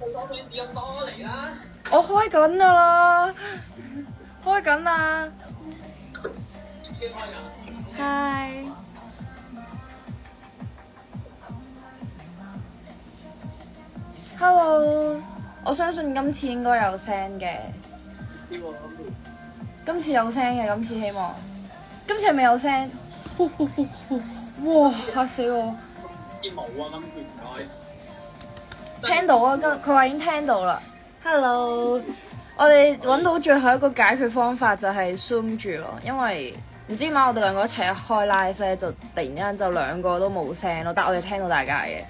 咁多嚟啦！我開緊㗎啦，開緊啦。邊開㗎？ Hi。Hello，我相信今次應該有聲嘅。今次有聲嘅，今次希望。今次係咪有聲？哇！嚇死我！啲冇啊，今次唔該。聽到啊，佢話已經聽到啦。Hello，我哋揾到最後一個解決方法就係 Zoom 住咯，因為唔知點解我哋兩個一齊開 live 咧，就突然間就兩個都冇聲咯，但係我哋聽到大家嘅，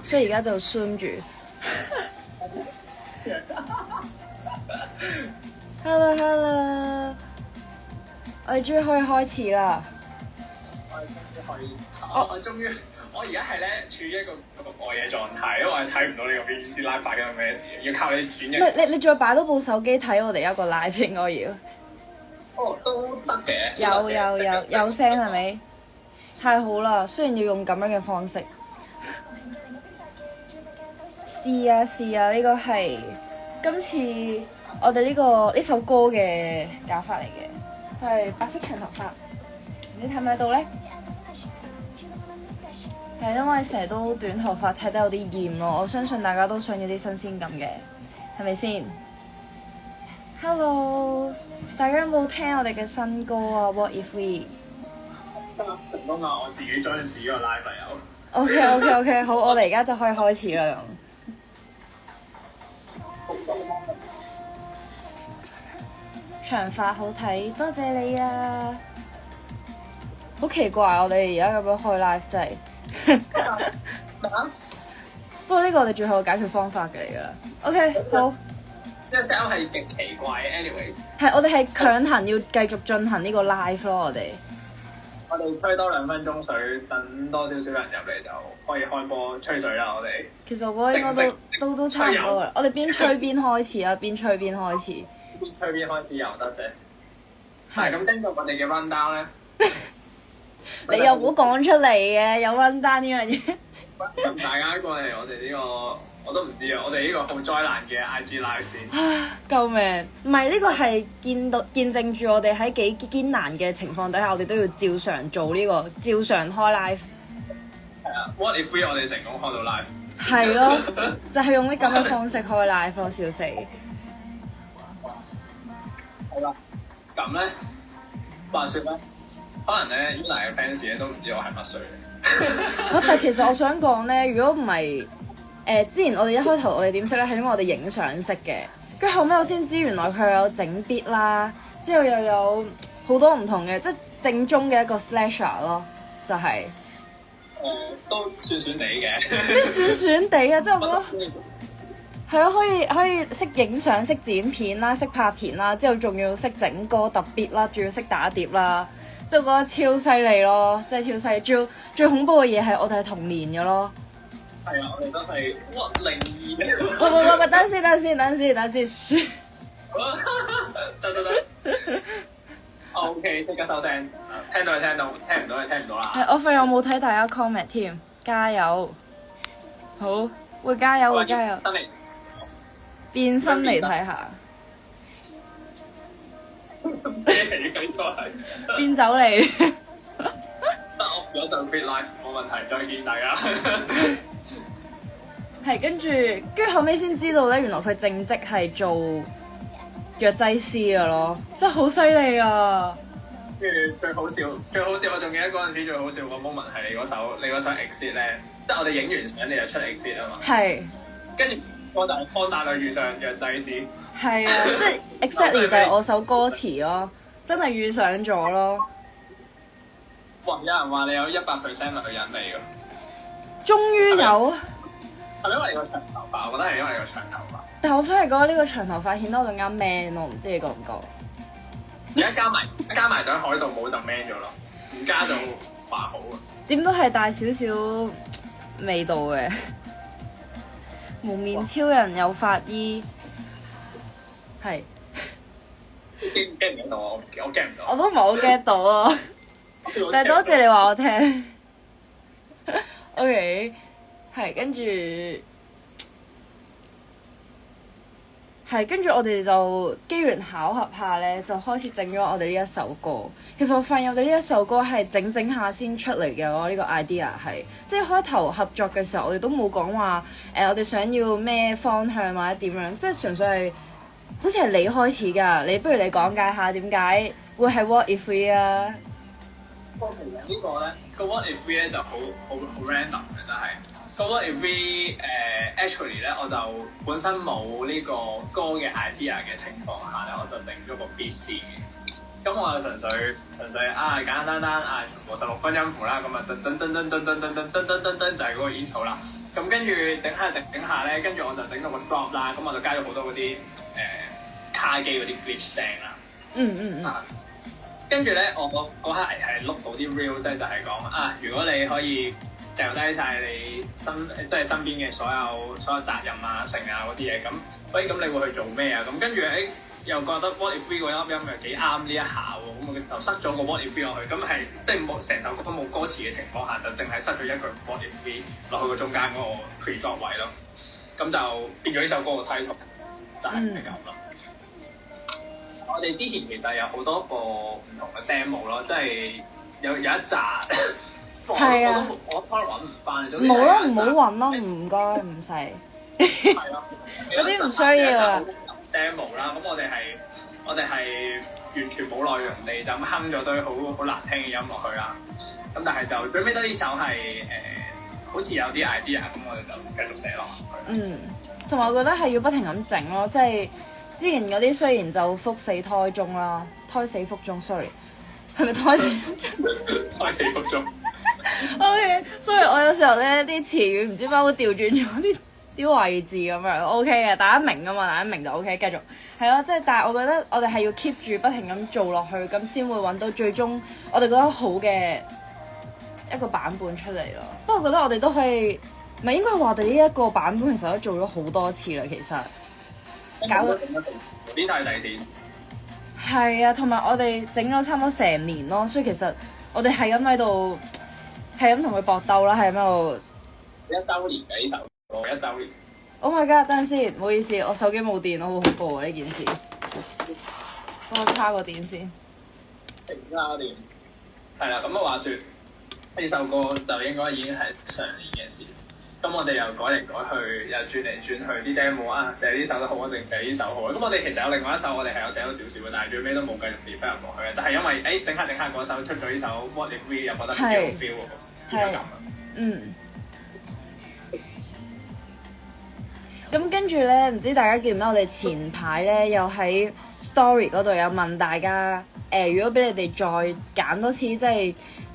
所以而家就 Zoom 住。Hello， 我哋終於可以開始啦！我而家係咧處於一個呆嘅狀態，因為我係睇唔到你嗰邊啲 live 發緊咩事，要靠你轉嘅。你再擺多部手機睇我哋一個 live 應該要。哦，都得嘅。有聲係咪？太好啦！雖然要用咁樣嘅方式。試啊！呢個係今次我哋呢首歌嘅搞法嚟嘅，係白色長頭髮。你睇唔睇到咧？係因為成日都短頭髮睇得有啲厭咯，我相信大家都想要啲新鮮感嘅，係咪先 ？Hello， 大家有冇聽我哋嘅新歌啊 ？What if we？ 成功啊！我自己將自己個 live 有。OK， 好，我哋而家就可以開始啦咁。長髮好睇，多謝你啊！好奇怪，我哋而家咁樣開 live 真係〜不過呢個我哋最後嘅解決方法嘅嚟㗎啦。OK， 好。呢個 set 係極奇怪嘅 ，anyways。係，我哋係強行要繼續進行呢個 live 咯，我哋。我哋吹多2分鐘水，等多少少人入嚟就可以開波吹水啦。我哋。其實我覺得應該都差唔多啦。我哋邊吹邊開始啊！邊吹邊開始。邊吹邊開始又得啫。係咁，跟住我哋嘅 run down 咧。你又唔好講出嚟嘅，有 run down 呢樣嘢。咁大家過嚟我哋呢個，我都唔知啊！我哋呢個好災難嘅 IG live 先。救命！唔係呢個係見證住我哋喺幾艱難嘅情況底下，我哋都要照常做呢個，照常開 live。係啊，What if we 我哋成功開到 live？係咯，就係用啲咁嘅方式開 live 咯，笑死！好啦，咁咧話説咧。可能咧 Yuna 嘅 fans 咧都唔知我係乜水嘅。但其實我想講咧，如果唔係之前我哋一開頭我哋點識咧，係因為我哋影相識嘅。跟住後尾我先知原來佢有整 beat 啦，之後又有好多唔同嘅，即係正宗嘅一個 slasher 咯，就係、都算算地嘅。啲算算地啊！即係我覺得係啊，可以識影相、識剪片啦、識拍片啦，之後仲要識整歌特別啦，仲要識打碟啦。即係覺得超犀利咯，真係超犀利！最恐怖嘅嘢係我哋係同年嘅咯。係啊，我哋都係02嘅。喂，等先，得。OK， 即刻收聽，聽到就聽到，聽唔到就聽唔到啦。我發現我冇睇大家 comment 添，加油！好，會加油。變身嚟睇下。變走嚟。得我有陣 quit live 冇問題，再見大家。係跟住後尾先知道咧，原來佢正職係做藥劑師嘅咯，真係好犀利啊！跟住最好笑，我仲記得嗰陣時最好笑個 moment 係你嗰首 exit 咧，即係我哋影完相你就出 exit 啊嘛。係。跟住我就康大女遇上藥劑師。係啊，即係 exactly 就係我首歌詞咯，真係遇上咗咯。哇！有人話你有100% 女人味㗎。終於有。係咪因為你個長頭髮？我覺得係因為你個長頭髮。但我反而覺得呢個長頭髮顯得我更加 man 咯，唔知你覺唔覺？而家加埋對海盜帽就 man 咗咯，唔加就還好啊。點都係帶少少味道嘅。無面超人有法醫。係。驚唔驚到我？我驚唔到。我都唔係好 get 到啊，但係多謝你話我聽。OK， 係跟住係，跟住我哋就機緣巧合下咧，就開始整咗我哋呢一首歌。其實我發現我哋呢一首歌係整下先出嚟嘅咯，呢個 idea 係，即係開頭合作嘅時候，我哋都冇講話我哋想要咩方向或者點樣，即係純粹係好似係你開始㗎。你不如你講解下點解會係 What If We 啊？其實呢個咧個 What If We 咧就好 random 嘅，真係。個 What If We actually 咧，我就本身冇呢個歌嘅 idea 嘅情況下咧，我就整咗個 beat 先嘅。咁我就純粹簡單和16分音符啦，咁啊噔就係嗰個 intro 啦。咁跟住整下咧，跟住我就整到個 drop 啦，咁我就加咗好多嗰啲卡機嗰啲 glitch 聲啦。跟住咧，我嗰刻係錄到啲 real 即係就係講如果你可以掉低晒你身邊嘅所有責任成嗰啲嘢，咁你會去做咩啊？咁跟住又覺得 What If We 個音又幾啱呢一下喎，咁我就塞咗個 What If We 落去，咁係即係冇成首歌都冇歌詞嘅情況下，就淨係塞咗一句 What If We 落去個中間嗰個 pre-drop 位咯，咁就變咗呢首歌嘅 title 就係咁咯。我哋之前其實有好多個唔同嘅 demo 咯，即係有一紮。係啊，我可能揾唔翻。冇啦，唔好揾咯，唔該，唔使。係咯，嗰啲唔需要啊。demo 啦，咁我哋係完全冇內容地就咁哼咗堆好難聽嘅音落去啦。咁但係就最尾得呢首係好似有啲 idea，咁我哋就繼續寫落去。同埋我覺得係要不停咁整咯，即係之前嗰啲雖然就福死胎中啦，胎死腹中 ，sorry， 係咪胎死？胎死腹中。OK， 所以我有時候咧啲詞語唔知點解會調轉咗啲位置咁樣 ，OK 嘅，大家明㗎嘛，大家明就 OK， 繼續係咯，即係但係我覺得我哋係要 keep 住不停咁做落去，咁先會揾到最終我哋覺得好嘅一個版本出嚟咯。不過我覺得我哋都可以，唔係應該話我哋呢一個版本其實都做咗好多次啦，其實搞到呢晒底線。係啊，同埋我哋整咗差唔多成年咯，所以其實我哋係咁喺度。係咁同佢搏鬥啦，係咁喺度。1週年嘅呢首歌，1週年。Oh my god！等陣先，唔好意思，我手機冇電，好恐怖啊呢件事。幫我叉個電先。叉電。係啦，咁話説呢首歌就應該已經係上年嘅事。咁我哋又改嚟改去，又轉嚟轉去，啲 demo 寫呢首都好啊，定寫呢首好啊？咁我哋其實有另外一首，我哋係有寫咗少少嘅，但係最尾都冇繼續 develop 落去嘅，就係因為整下嗰首出咗呢首 What If We 又覺得幾好 feel 喎，點解咁？咁跟住咧，唔知大家記唔記得我哋前排咧又喺 story 嗰度有問大家，如果俾你哋再揀多次，即係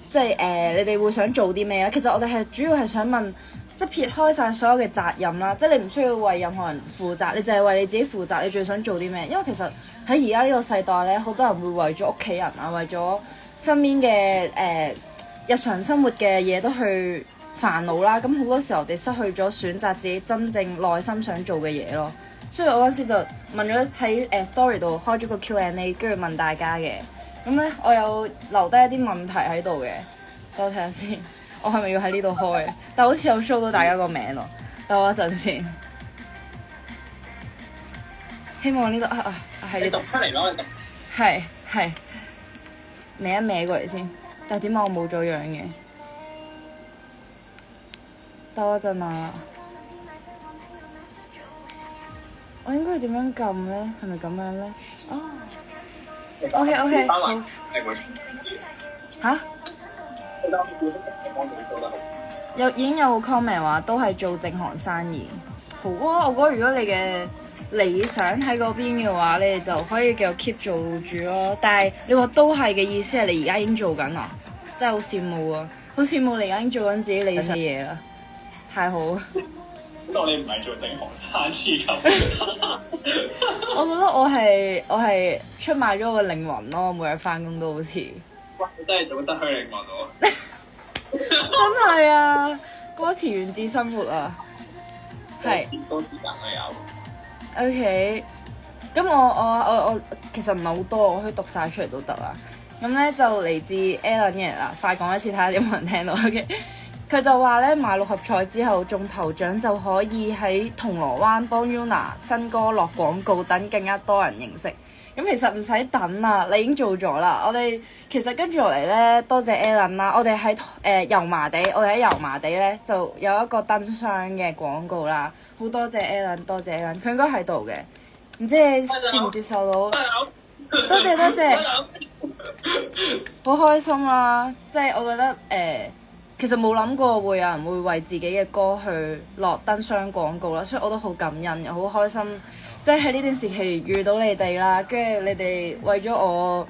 你哋會想做啲咩咧？其實我哋係主要係想問。即係撇開晒所有嘅責任啦，即係你唔需要為任何人負責，你淨係為你自己負責。你最想做啲咩？因為其實喺而家呢個世代咧，好多人會為咗屋企人啊，為咗身邊嘅日常生活嘅嘢都去煩惱啦。咁好多時候，我哋失去咗選擇自己真正內心想做嘅嘢咯。所以我嗰陣時就問咗喺story 度開咗個 Q&A， 跟住問大家嘅。咁咧，我有留低一啲問題喺度嘅，等我睇下先。我係咪要喺呢度開？但好似有 show 到大家個名咯。等我一陣先。希望呢度喺呢度。出嚟咯，係歪一歪過嚟先。但係點解我冇咗樣嘅？等我一陣啊！我應該點樣撳咧？係咪咁樣咧？哦。OK， 好。嚇？已經有個 comment 話都係做正行生意，好啊！我覺得如果你嘅理想喺嗰邊嘅話，你哋就可以繼續 keep 做住咯。但係你話都係嘅意思係你而家已經做緊啊，真係好羨慕啊！好羨慕你而家已經做緊自己理想嘅嘢啦，太好啦！當你唔係做正行生意咁，我覺得我係出賣咗我個靈魂咯，每日翻工都好似。哇！你真係做得失去靈魂喎！真係啊，歌詞源自生活啊，係多時間都有。OK，咁我其實唔係好多，我可以讀晒出嚟都得啦。咁咧就嚟自 Alan 嘅啦，快講一次睇下有冇人聽到。OK，佢就話咧買六合彩之後中頭獎就可以喺銅鑼灣幫 Yuna 新歌落廣告，等更加多人認識。咁其實唔使等啦，你已經做咗啦。我哋其實跟住落嚟咧，多謝 Alan 啦。我哋喺油麻地咧就有一個燈箱嘅廣告啦。好多謝 Alan，多謝 Alan，佢應該喺度嘅。唔知你接唔接受到？多謝，好開心啦！即係我覺得其實冇諗過會有人會為自己嘅歌去落燈箱廣告啦，所以我都好感恩，又好開心。即係喺呢段時期遇到你哋啦，跟住你哋為咗我，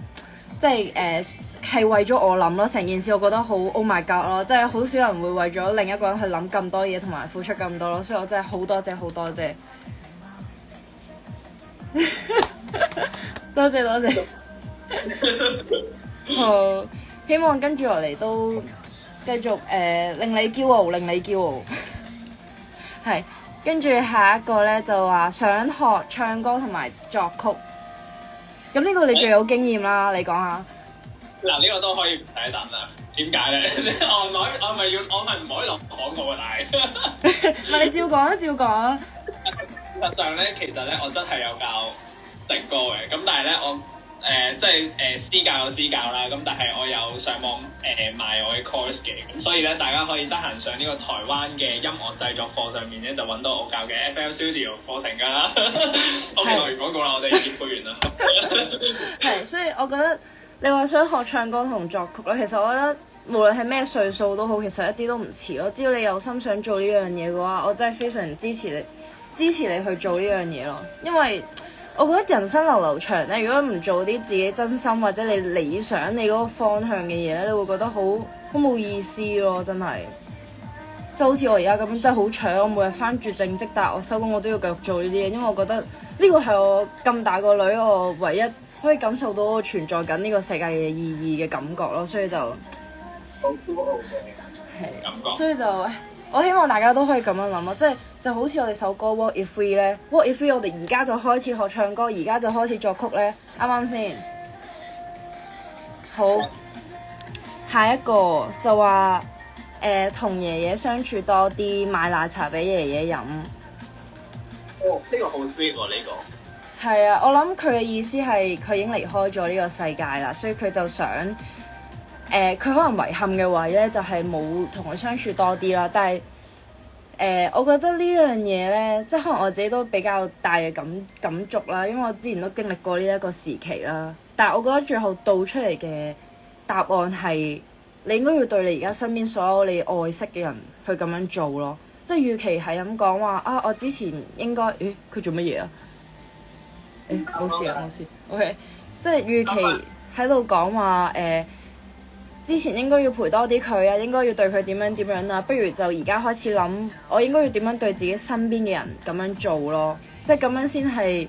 即係係為咗我諗咯，成件事我覺得好 Oh my God 咯，即係好少人會為咗另一個人去諗咁多嘢同埋付出咁多咯，所以我真係好多謝。多謝。好，希望跟住落嚟都繼續令你驕傲。係。跟住下一個咧就話想學唱歌同埋作曲，咁呢個你最有經驗啦，你講下。嗱，呢個都可以唔使等啦。點解咧？我咪唔可以落廣告啊！但係唔係你照講。事實上咧，其實咧我真係有教整歌嘅，咁但係咧我即係私教有私教啦，咁但係我有上網賣我嘅 course 嘅，咁所以咧大家可以得閒上呢個台灣嘅音樂製作課上面咧就揾到我教嘅 FL Studio 課程㗎啦。我未落完廣告啦，我哋已經配完啦。係，所以我覺得你話想學唱歌同作曲咧，其實我覺得無論係咩歲數都好，其實一啲都唔遲咯。只要你有心想做呢樣嘢嘅話，我真係非常支持你去做呢樣嘢咯，因為我覺得人生流長咧，如果唔做啲自己真心或者你理想你嗰個方向嘅嘢咧，你會覺得好冇意思咯，真係。即係好似我而家咁，真係好搶，我每日返住正職，但係我收工我都要繼續做呢啲嘢，因為我覺得呢個係我咁大個女我唯一可以感受到我存在緊呢個世界嘅意義嘅感覺咯，所以就好驕傲嘅感覺。所以就我希望大家都可以咁樣諗咯，即係就好似我哋首歌 What If We 咧 ，What If We 我哋而家就開始學唱歌，而家就開始作曲咧，啱啱先？好，下一個就話同爺爺相處多啲，買奶茶俾爺爺飲。哦，呢個好 sweet 喎，呢個。係啊，我諗佢嘅意思係佢已經離開咗呢個世界啦，所以佢就想佢可能遺憾嘅位咧就係冇同佢相處多啲啦，但係我覺得呢樣嘢咧，即係可能我自己都比較大嘅感觸啦，因為我之前都經歷過呢一個時期啦。但係我覺得最後導出嚟嘅答案係，你應該要對你而家身邊所有你愛惜嘅人去咁樣做咯。即係與其係咁講話啊，我之前應該，佢做乜嘢啊？冇事 OK， 即係與其喺度講話之前應該要陪多啲佢啊，應該要對佢點樣啊，不如就而家開始諗，我應該要點樣對自己身邊嘅人咁樣做咯，即係咁樣先係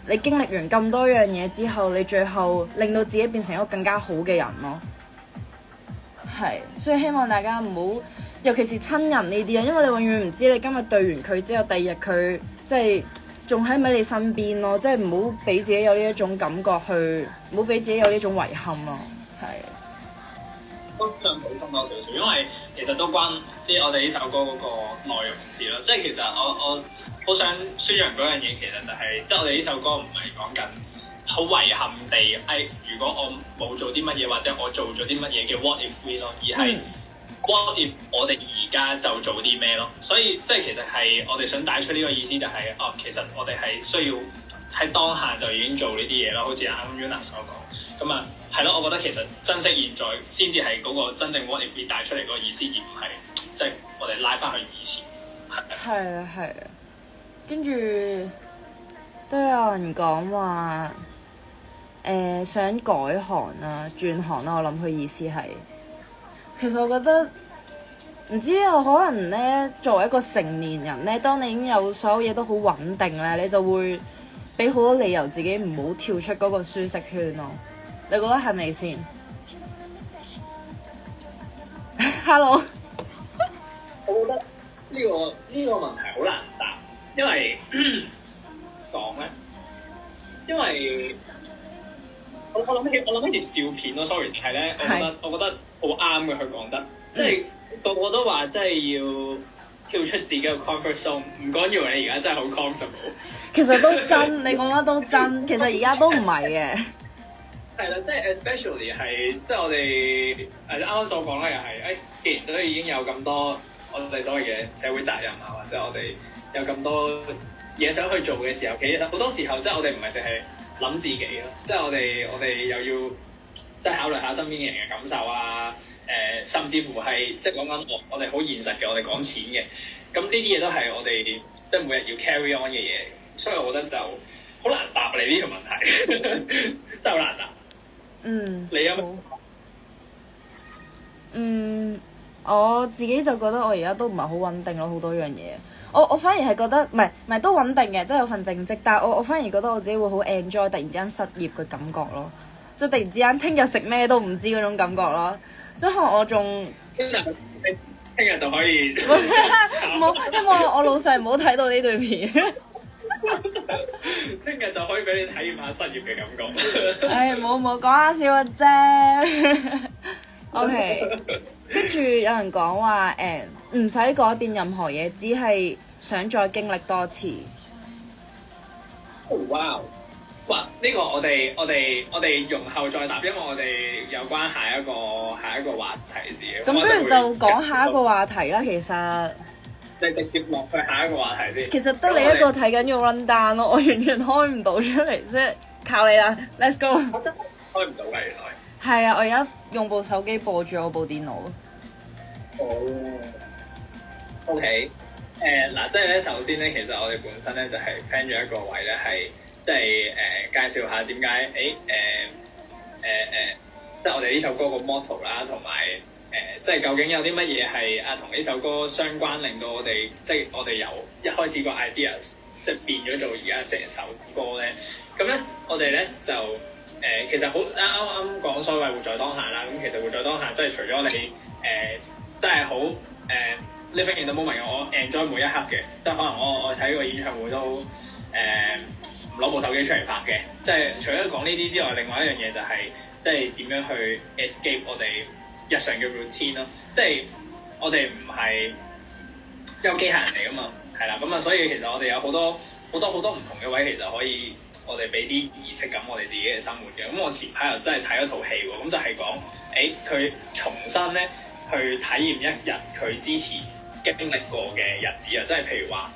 你經歷完咁多樣嘢之後，你最後令到自己變成一個更加好嘅人咯。係，所以希望大家唔好，尤其是親人呢啲啊，因為你永遠唔知你今日對完佢之後，第二日佢即係仲喺唔喺你身邊咯，即係唔好俾自己有呢一種感覺去，唔好俾自己有呢種遺憾咯。係。都想補充多少少，因為其實都關啲我哋呢首歌嗰個內容事咯。即係其實我好想宣揚嗰樣嘢，其實就係即係我哋呢首歌唔係講緊好遺憾地，如果我冇做啲乜嘢，或者我做咗啲乜嘢嘅 what if we 咯，而係 what if 我哋而家就做啲咩咯。所以即係其實係我哋想帶出呢個意思，就係其實我哋係需要喺當下就已經做呢啲嘢咯。好似啱 Yuna 所講咁啊。係咯，我覺得其實珍惜現在先至係嗰個真正 what if we 帶出嚟嗰個意思，而唔係即係我哋拉翻去以前。係啊，跟住都有人講話想改行啊、轉行啦。我諗佢意思係，其實我覺得唔知有可能咧，作為一個成年人咧，當你已經有所有嘢都好穩定咧，你就會俾好多理由自己唔好跳出嗰個舒適圈咯。你覺得係咪先 ？Hello， 我覺得呢個問題好難答，因為講咧，因為我諗起條笑片咯 ，sorry，係咧，我覺得好啱嘅，佢講得，即係個個都話真係要跳出自己嘅 comfort zone， 唔講以為你而家真係好 comfortable。其實都真，你講得都真。其實而家都唔係嘅。係啦，即係 especially 係即係我哋啱啱所講啦，又係既然都已經有咁多我哋所謂嘅社會責任啊，或者我哋有咁多嘢想去做嘅時候，其實好多時候即係我哋唔係淨係諗自己咯，即係我哋又要即係考慮下身邊嘅人嘅感受啊，甚至乎係即係講緊我哋好現實嘅，我哋講錢嘅，咁呢啲嘢都係我哋即係每日要 carry on 嘅嘢，所以我覺得就好難答你呢條問題，真係好難答。你有冇？我自己就覺得我而家都唔係好穩定咯，好多樣嘢。我反而係覺得唔係都穩定嘅，即係有份正職，但係我反而覺得我自己會好 enjoy 突然之間失業嘅感覺咯，即係突然之間聽日食咩都唔知嗰種感覺咯，即係可能我仲聽日就可以冇，因為我老細唔好睇到呢段片。聽日就可以俾你體驗下失業嘅感覺。冇講下笑嘅啫。OK， 跟住有人講話唔使改變任何嘢，只係想再經歷多次。哇！呢個我哋容後再答，因為我哋有關下一個話題嘅。咁不如就講下一個話題啦，其實。你直接落去下一個話題先。其實得你一個睇緊個 run down 咯，我完全開唔到出嚟，所以靠你啦 ，Let's go。開唔到㗎，原來。係啊，我而家用部手機播住我部電腦。OK。嗱，即係咧，首先咧，其實我哋本身咧就係 plan 咗一個位咧，係即係介紹下點解即係我哋呢首歌個 motto 啦，同埋。即係究竟有啲乜嘢係同呢首歌相關，令到我哋即係我哋由一開始個 ideas 即係變咗做而家成首歌咧。咁咧，我哋咧就其實好啱講所謂活在當下啦。咁其實活在當下，即係除咗你真係好living in the moment，我 enjoy 每一刻嘅。即係可能我睇個演唱會都唔攞部手機出嚟拍嘅。即係除咗講呢啲之外，另外一樣嘢就係即係點樣去 escape 我哋日常嘅 routine 咯，即係我哋唔係有機械人嚟噶嘛，係啦，咁啊，所以其實我哋有好多唔同嘅位，其實可以我哋俾啲儀式感我哋自己嘅生活嘅。咁我前排又真係睇咗套戲喎，咁就係講佢重新咧去體驗一日佢之前經歷過嘅日子啊，即係譬如話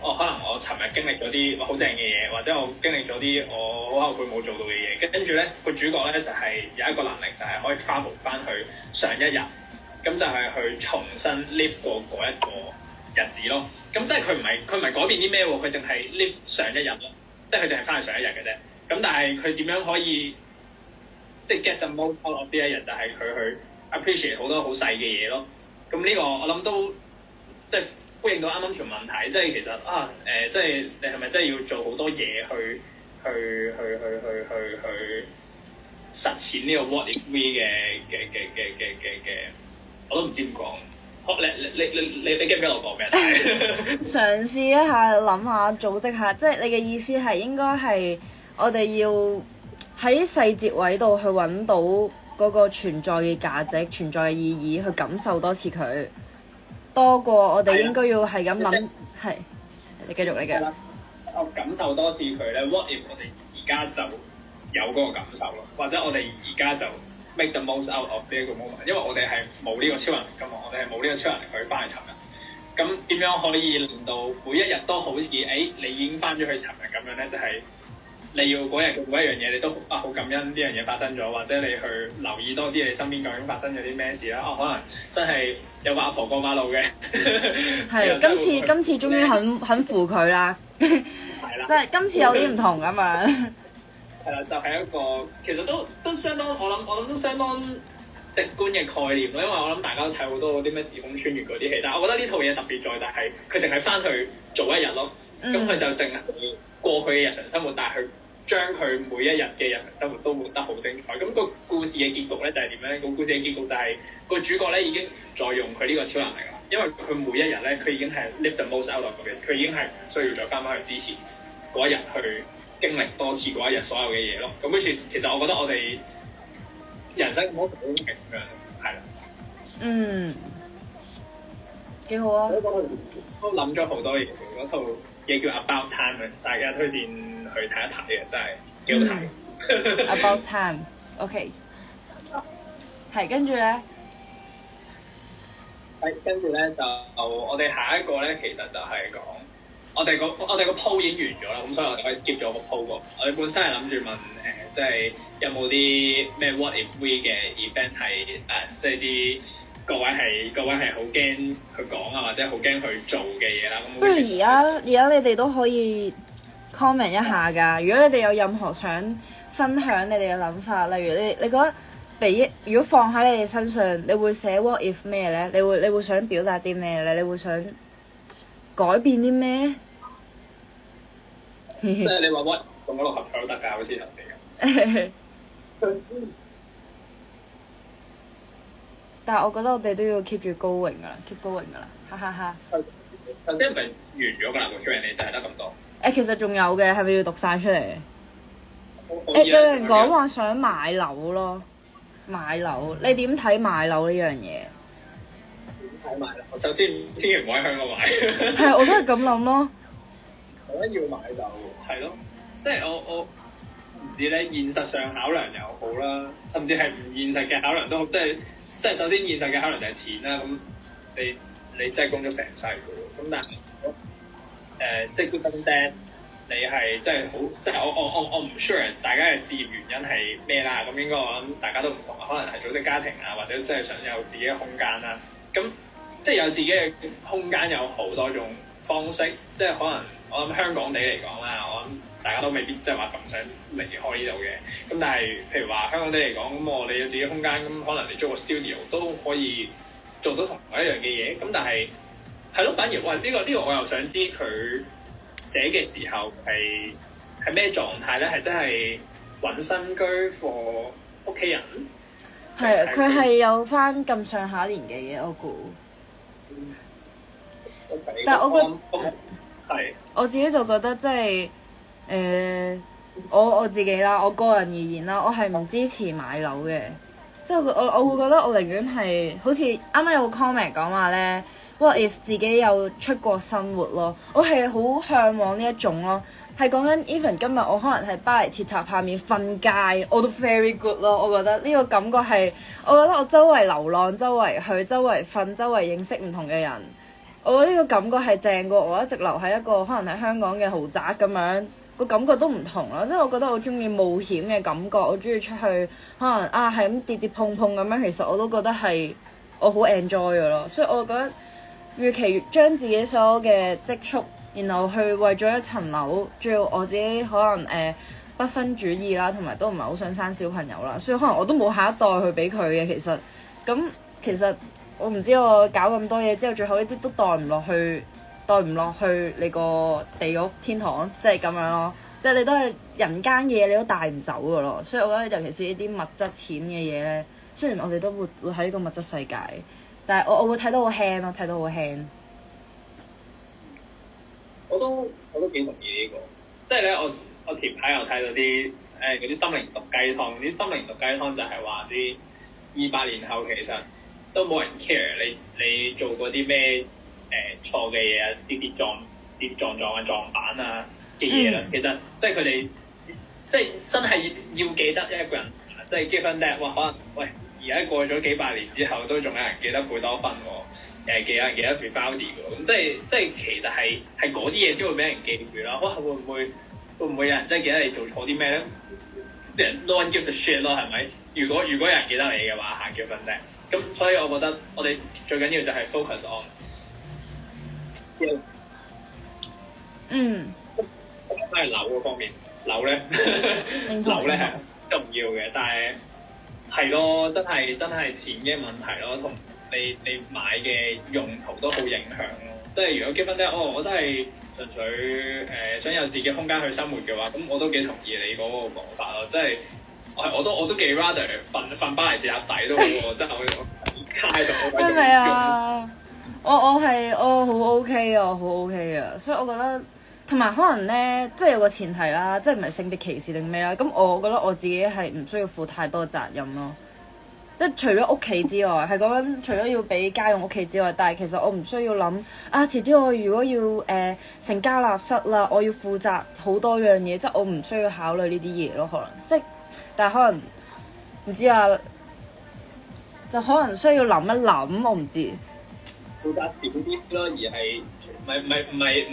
可能我尋日經歷咗啲好正嘅嘢，或者我經歷咗啲我好後悔冇做到嘅嘢，跟住咧個主角咧就係有一個能力，就係可以 travel 翻去上一日，咁就係去重新 live 過嗰一個日子咯。咁即係佢唔係改變啲咩喎，佢淨係 live 上一日咯，即係佢淨係翻去上一日嘅啫。咁但係佢點樣可以即係 get the most out of 呢一日，就係佢去 appreciate 好多好細嘅嘢咯。咁呢個我諗都即係呼應到啱啱條問題，即係其實即係你係咪真係要做好多嘢去實踐呢個 what if we 嘅，我都唔知點講。你記唔記得我講咩？嘗試一下諗下組織下，即係你嘅意思係應該係我哋要喺細節位度去揾到嗰個存在嘅價值、存在嘅意義，去感受多次佢。多過我哋應該要係咁諗，係你繼續你嘅。我感受多次佢咧 ，what if 我哋而家就有嗰個感受咯，或者我哋而家就 make the most out of 呢一個 moment， 因為我哋係冇呢個超能力㗎嘛，我哋係冇呢個超能力去翻去尋日。咁點樣可以令到每一日都好似你已經翻咗去尋日咁樣咧？就係你要嗰日嘅每一樣嘢，你都好感恩呢樣嘢發生咗，或者你去留意多啲你身邊究竟發生咗啲咩事啦。可能真係有個阿婆過馬路嘅。係今次終於肯扶佢啦。係啦，即係今次有啲唔同咁樣。係啦，就係一個其實都相當，我諗都相當直觀嘅概念咯。因為我諗大家都睇好多啲咩時空穿越嗰啲戲，但係我覺得呢套嘢特別在就係佢淨係翻去做一日咯。咁佢就淨係過去嘅日常生活，但係佢將佢每一日嘅日常生活都活得好精彩。咁個故事嘅結局咧就係點樣咧？個故事嘅結局就係個主角咧已經在用佢呢個超能力啦。因為佢每一日咧，佢已經係 live the most out of 嘅，佢已經係唔需要再翻去之前嗰一日去經歷多次嗰一日所有嘅嘢咯。咁其實我覺得我哋人生好平咁樣，係啦。幾好啊！都諗咗好多嘢，嗰套嘢叫 About Time 嘅，大家推薦去睇一睇嘅，真係幾好睇。About Time，OK，係跟住咧，跟住咧就我哋下一個咧，其實就係講我哋個 poll 已經完咗啦，咁所以我哋可以 skip 咗個 poll 個。我哋本身係諗住問即係有冇啲咩 What if we 嘅 event 係即係啲各位係好驚去講啊，或者好驚去做嘅嘢啦。咁不如而家你哋都可以 comment 一下㗎。如果你哋有任何想分享你哋嘅諗法，例如你覺得如果放喺你哋身上，你會寫 what if 咩咧？你會想表達啲咩咧？你會想改變啲咩？即係你話 what 用咗六合彩都得㗎，好似人哋咁。但係我覺得我哋都要 keep 住高榮㗎啦，keep 高榮㗎啦，哈哈哈。頭先係咪完咗㗎啦？個 Q&A 就係得咁多。其實仲有嘅，係咪要讀晒出嚟？有人講話想買樓咯，買樓，你點睇買樓呢樣嘢？點睇買樓？首先千祈唔好喺香港買。係，我都係咁諗咯。我覺得要買樓，係咯，即係我唔知咧，現實上考量又好啦，甚至係唔現實嘅考量都好，即係首先現實嘅考量就係錢啦。咁你真係供咗成世嘅喎，咁但係即使分擔，你係真係好，即係我唔 sure 大家嘅置業原因係咩啦。咁應該我諗大家都唔同，可能係組織家庭啊，或者真係想有自己嘅空間啦。咁即係有自己嘅空間有好多種方式，即係可能我諗香港地嚟講啦，我諗大家都未必即係話咁想離開呢度嘅。咁但係譬如話香港地嚟講，咁我哋有自己空間，咁可能你租個 studio 都可以做到同一樣嘅嘢。咁但係係咯，反而喂呢個我又想知佢寫嘅時候係咩狀態咧？係真係揾新居 for 屋企人？係啊，佢係有翻咁上下年紀嘅，我估。但係我覺得係我自己就覺得即係我自己啦，我個人而言啦，我係唔支持買樓嘅。即係我會覺得我寧願係好似啱啱有個 comment 講話咧，what if 自己有出國生活咯，我係好向往呢一種咯。係講緊 even 今日我可能喺巴黎鐵塔下面瞓街，我都 very good 咯。我覺得呢個感覺係，我覺得我周圍流浪、周圍去、周圍瞓、周圍認識唔同嘅人，我覺得呢個感覺係正過我一直留喺一個可能喺香港嘅豪宅咁樣。個感覺都唔同啦，即係我覺得我中意冒險嘅感覺，我中意出去可能係咁跌跌碰碰咁樣，其實我都覺得係我好 enjoy 嘅咯。所以我覺得，與其將自己所有嘅積蓄，然後去為咗一層樓，仲要我自己可能不分主義啦，同埋都唔係好想生小朋友啦，所以可能我都冇下一代去俾佢嘅。其實我唔知我搞咁多嘢之後，最後呢啲都袋唔落去你個地獄天堂，即係咁樣咯。即係你都係人間嘅嘢，你都帶唔走噶咯。所以我覺得，尤其是呢啲物質錢嘅嘢咧，雖然我哋都會喺呢個物質世界，但係我會睇到好輕咯，睇到好輕。我都幾同意呢個，即係咧，我前排又睇到啲嗰啲心靈毒雞湯，啲心靈毒雞湯就係話啲200年後其實都冇人 care 你做過啲咩錯嘅嘢啊，啲撞啊撞板啊嘅嘢啦。其實即係佢哋即係真係要記得一個人，即係 given that 可能喂而家過咗幾百年之後，都仲有人記得貝多芬喎，有人記得 Vivaldi 喎。咁即係其實係嗰啲嘢先會俾人記住啦。哇，會唔會有人真係記得你做錯啲咩咧？啲人 no one gives a shit 咯，係咪？如果有人記得你嘅話，下 given that。咁所以我覺得我哋最緊要就係 focus on。都係樓嗰方面，樓咧係都唔要嘅，但係咯，真係錢嘅問題咯，同你買嘅用途都好影響咯。即係如果結婚咧，我真係純粹想有自己空間去生活嘅話，咁我都幾同意你嗰個講法咯。即係我都幾 rather 瞓巴黎鐵塔底都好喎，真係我街度。係咪啊？我好 OK 啊，好 OK 啊，所以我覺得同埋可能咧，即係有個前提啦，即係唔係性別歧視定咩啦？咁我覺得我自己係唔需要負太多責任咯。即係除咗屋企之外，係講緊除咗要俾家用屋企之外，但係其實我唔需要諗啊，遲啲我如果要成家立室啦，我要負責好多樣嘢，即係我唔需要考慮呢啲嘢咯，可能即係，但係可能唔知啊，就可能需要諗一諗，我唔知。負責少啲咯，而係唔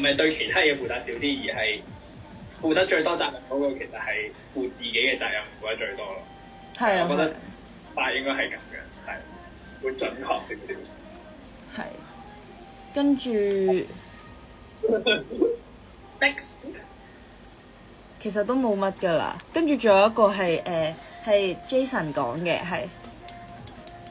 係對其他嘢負責少啲，而係負得最多責任嗰個其實係負自己嘅責任負得最多咯。係啊，我覺得法應該係咁嘅，係會準確少少。係，跟住，next 其實都冇乜噶啦，跟住仲有一個係Jason 講嘅係。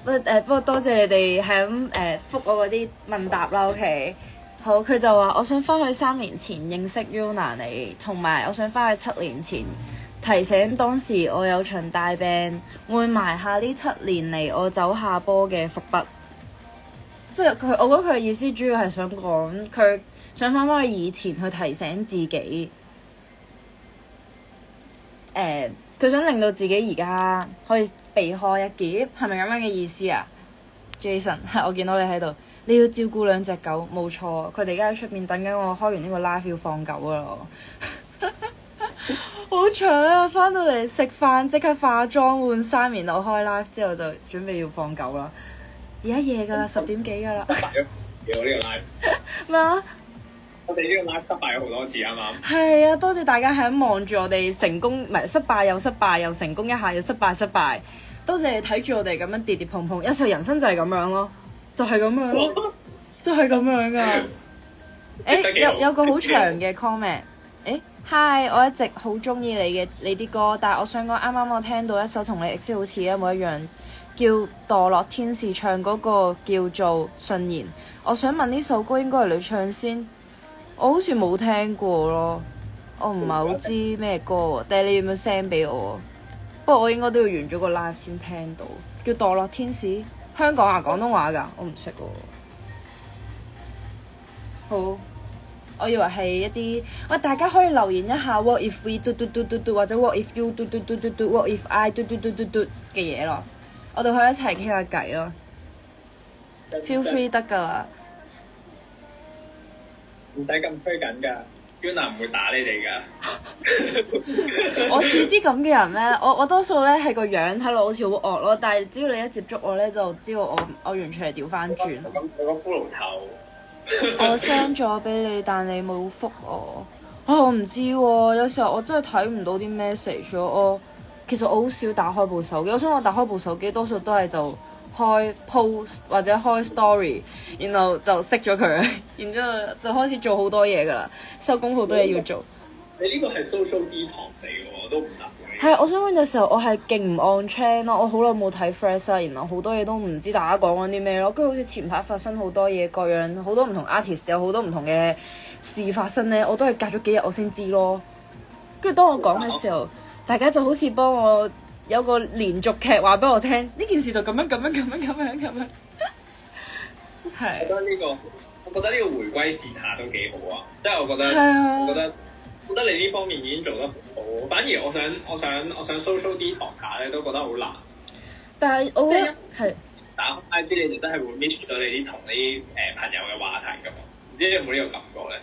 不過多謝你哋係咁覆我嗰啲問答啦 ，OK。好，佢就話我想翻去3年前認識 Yuna 你，同埋我想翻去7年前提醒當時我有場大病，會埋下呢7年嚟我走下坡嘅伏筆。即係佢，我覺得佢嘅意思主要係想講佢想翻去以前去提醒自己，佢想令到自己而家可以避開一劫，係咪咁樣嘅意思啊 ？Jason， 我見到你喺度，你要照顧2隻狗，冇錯。佢哋而家喺出面等緊我開完呢個 live 要放狗噶啦，好搶啊！翻到嚟食飯即刻化妝換衫，然後開 live 之後就準備要放狗啦。而家夜噶啦，10點幾噶啦。失敗咗，我呢個 live 咩啊？我哋呢個 live 失敗咗好多次啱啱？係啊，多謝大家係咁望住我哋成功，唔係失敗又失敗，又成功一下又失敗失敗。多謝你睇住我哋咁樣跌跌碰碰，有時候人生就係咁樣咯，就係咁樣咯，就係咁樣噶。有個好長嘅 comment。Hi， 我一直好中意你啲歌，但係我想講啱啱我聽到一首同你 EXIT 好似一模一樣，叫墮落天使唱嗰個叫做信言。我想問呢首歌應該係你唱先？我好似冇聽過咯，我唔係好知咩歌喎，但係你要唔要 send 俾我？不過我應該都要完咗個 live 先聽到，叫墮落天使，香港啊，廣東話㗎，我唔識喎。好，我以為係一啲，喂，大家可以留言一下 What if we do 或者 What if you do What if I do 嘅嘢咯，我哋可以一齊傾下偈咯。Feel free 得㗎啦。唔使咁拘謹㗎 Yuna 唔會打你哋㗎。我似啲咁嘅人咩？我多數咧係個樣睇落好似好惡咯，但係只要你一接觸我咧，就知道我完全係調翻轉。我個骷髏頭。我 send 咗俾你，但你冇覆我。我唔知喎，有時候我真係睇唔到啲 message 咯。其實我好少打開部手機，我想我打開部手機多數都係就開 post 或者開 story， 然後就熄咗佢，然之後就開始做好多嘢噶啦，收工好多嘢要做。你呢個係 social detox 嚟嘅喎，都唔得嘅。係，我想講有時候我係勁唔 on trend 咯，我好耐冇睇 Threads 啦，然後好多嘢都唔知大家講緊啲咩咯，跟住好似前排發生好多嘢，各樣好多唔同 artist 有好多唔同嘅事發生咧，我都係隔咗幾日我先知咯。跟住當我講嘅時候，大家就好似幫我有個連續劇話俾我聽，呢件事就咁樣。係。我覺得呢個回歸線下都幾好啊！即係我覺得你呢方面已經做得好好。反而我想 social detox 下咧，都覺得好難。但係我覺得係打開 IG 你哋真係會 miss 到你啲同啲朋友嘅話題㗎嘛？唔知你有冇呢個感覺咧？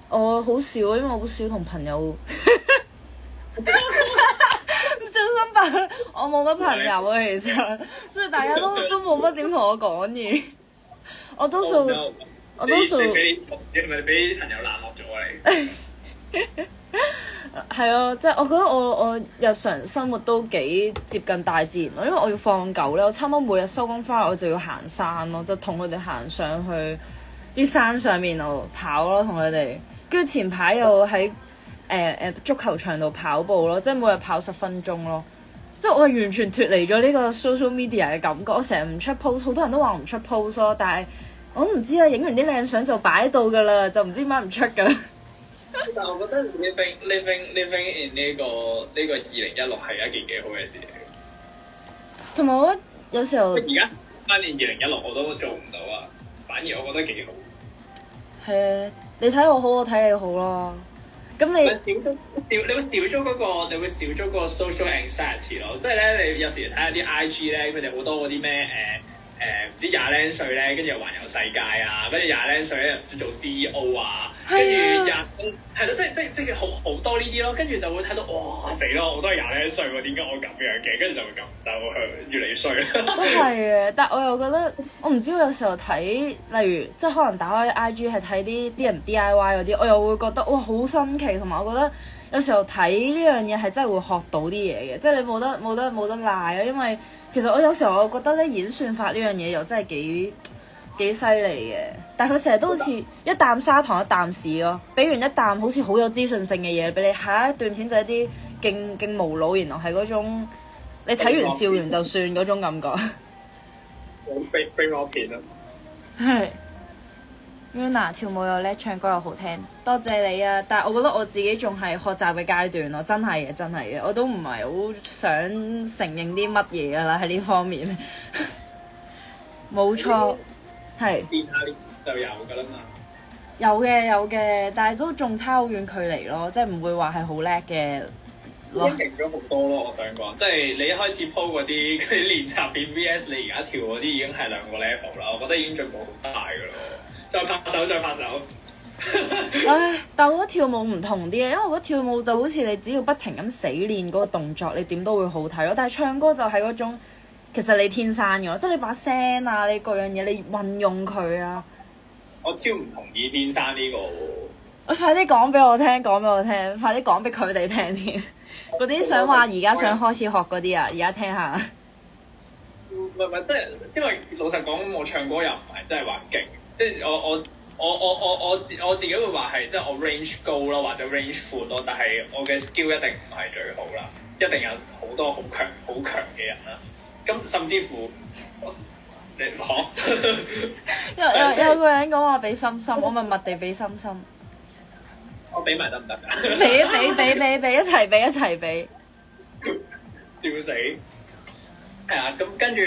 我好少，因為我好少同朋友。唔小心吧，我冇乜朋友啊，其實，所以大家都冇乜點同我講嘢。我多數你係咪俾朋友冷落咗啊？你係啊，即係我覺得我日常生活都幾接近大自然咯，因為我要放狗咧，我差唔多每日收工翻嚟我就要行山咯，就同佢哋行上去啲山上面度跑咯，同佢哋。跟住前排又喺足球場度跑步咯，即係每日跑10分鐘咯。即係我係完全脫離咗呢個 social media 嘅感覺，我成日唔出 post， 好多人都話唔出 post 咯，但係我都唔知啊，影完啲靚相就擺喺度㗎啦，就唔知點解唔出㗎啦。但係我覺得 living in 呢個2016係一件幾好嘅事嚟。同埋我覺得有時候而家翻年2016我都做唔到啊，反而我覺得幾好。係啊，你睇我好，我睇你好咯。咁你會少咗嗰個，你會少咗個 social anxiety 咯。即係咧，你有時睇下啲 IG 咧，佢哋好多嗰啲咩唔知廿零歲咧，跟住又環遊世界啊，跟住廿零歲咧又做 CEO 啊，跟住係咯，即係好多呢啲咯，跟住就會睇到哇死咯，我都係廿零歲喎，點解我咁樣嘅？跟住就越嚟越衰啦。都係嘅，但我又覺得我唔知，我有時候睇，例如即係可能打開 IG 係睇啲人 DIY 嗰啲，我又會覺得哇好新奇，同埋我覺得有時候睇呢樣嘢係真係會學到啲嘢嘅，即係你冇得賴啊，因為其實我有時候我覺得咧演算法呢樣嘢又真係幾犀利嘅，但係佢成日都好似一啖砂糖一啖屎咯，俾完一啖好似好有資訊性嘅嘢俾你，下一段片就係一啲勁無腦，然後係嗰種你睇完笑完就算嗰種感覺。飛我片啊！係 Yuna 跳舞又叻，唱歌又好聽，多謝你啊！但係我覺得我自己仲係學習嘅階段咯，真係嘅，我都唔係好想承認啲乜嘢噶啦喺呢方面。冇錯，係練下練就有噶啦嘛。有嘅，但係都仲差好遠距離咯，即係唔會話係好叻嘅。已經勁咗好多咯，我想講，即係你一開始 po 嗰啲練習片 VS 你而家跳嗰啲已經係兩個 level 啦，我覺得已經進步好大噶咯。再拍手。唉，但我覺得跳舞唔同啲嘅，因為我覺得跳舞就好似你只要不停咁死練嗰個動作，你點都會好睇咯。但係唱歌就係嗰種，其實你天生嘅咯，即係你把聲啊，你各樣嘢你運用佢啊。我超唔同意天生呢個喎。我快啲講俾我聽，快啲講俾佢哋聽添。嗰啲想話而家想開始學嗰啲啊，而家聽下。唔係，即係因為老實講，我唱歌又唔係真係話勁，即係我自己會話係即係我 range 高咯，或者 range 闊咯，但係我嘅 skill 一定唔係最好啦，一定有好多好強嘅人啦。咁甚至乎你講有個人講話俾心心，我默默地俾心心。我俾埋得唔得㗎？俾一齊俾。笑死！係啊，咁跟住